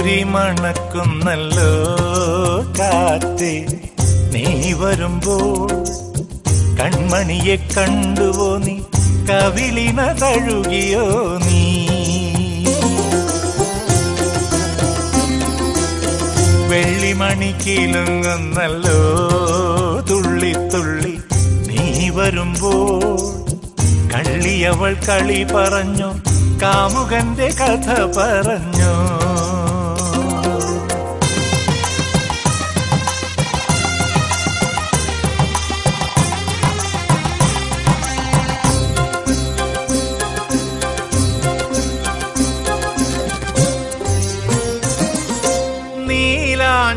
കസ്തൂരി മണക്കുന്നല്ലോ കാറ്റേ, നീ വരുമ്പോൾ കൺമണിയെ കണ്ടുവോ നീ, കവിളിന തഴുകിയോ നീ. വെള്ളിമണി കിലുങ്ങുന്നല്ലോ തുള്ളി തുള്ളി, നീ വരുമ്പോൾ കള്ളിയവൾ കളി പറഞ്ഞു, കാമുകന്റെ കഥ പറഞ്ഞു.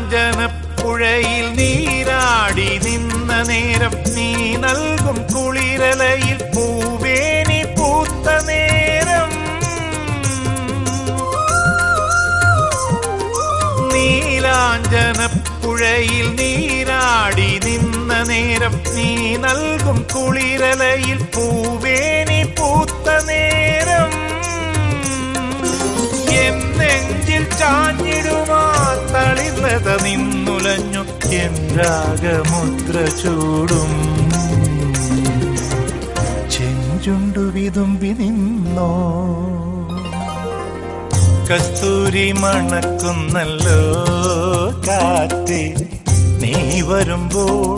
നീലാഞ്ജനപ്പുഴയിൽ നീരാടി നിന്ന നേരം, നീ നൽകും കുളിരലയിൽ പൂവേനി പൂത്ത നേരം. നീലാഞ്ജനപ്പുഴയിൽ നീരാടി നിന്ന നേരം, നീ നൽകും കുളിരലയിൽ പൂവേനി പൂത്ത നേരം. എന്നെഞ്ചിൽ ചാഞ്ഞിടുമാ തളിർലത നിന്നുലഞ്ഞു, എൻ രാഗമുദ്ര ചൂടും ചെഞ്ചുണ്ടു വിതുമ്പി നിന്നോ. കസ്തൂരി മണക്കുന്നല്ലോ കാറ്റേ, നീ വരുമ്പോൾ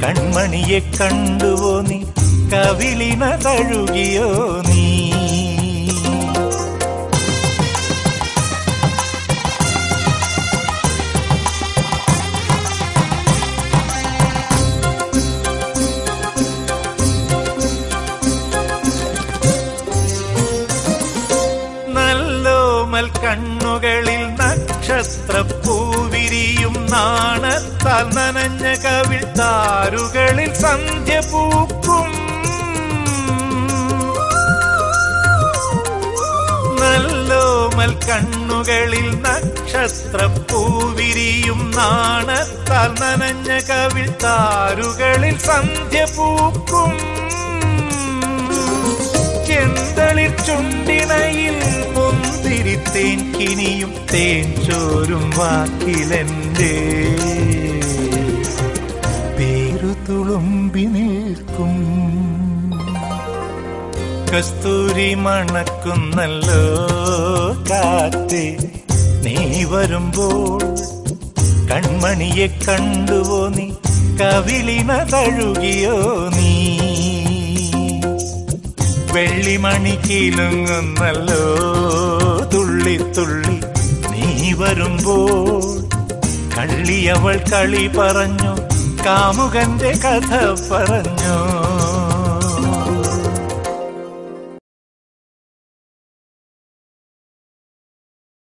കൺമണിയെ കണ്ടുവോ നീ, കവിളിന തഴുകിയോ നീ. കണ്ണുകളിൽ നക്ഷത്രപ്പൂവിരിയും, നാണത്താൽ നനഞ്ഞ കവിൾ താരുകളിൽ സന്ധ്യ പൂക്കും. നല്ലോമൽ കണ്ണുകളിൽ നക്ഷത്രപ്പൂവിരിയും, നാണത്താൽ നനഞ്ഞ കവിൾ താരുകളിൽ സന്ധ്യ പൂക്കും. ചെന്തളിർ ചുണ്ടിണയിൽ മുന്തിരിത്തേൻ കിനിയും, തേൻ ചോരും വാക്കിലെന്റെ പേരു തുളുമ്പി നിൽക്കും. കസ്തൂരി മണക്കുന്നല്ലോ കാറ്റേ, നീ വരുമ്പോൾ കൺമണിയെ കണ്ടുവോ നീ, കവിളിന തഴുകിയോ നീ. വെള്ളിമണി കിലുങ്ങുന്നല്ലോ തുള്ളി തുള്ളി, നീ വരുമ്പോൾ കള്ളിയവൾ കളി പറഞ്ഞു, കാമുകന്റെ കഥ പറഞ്ഞു.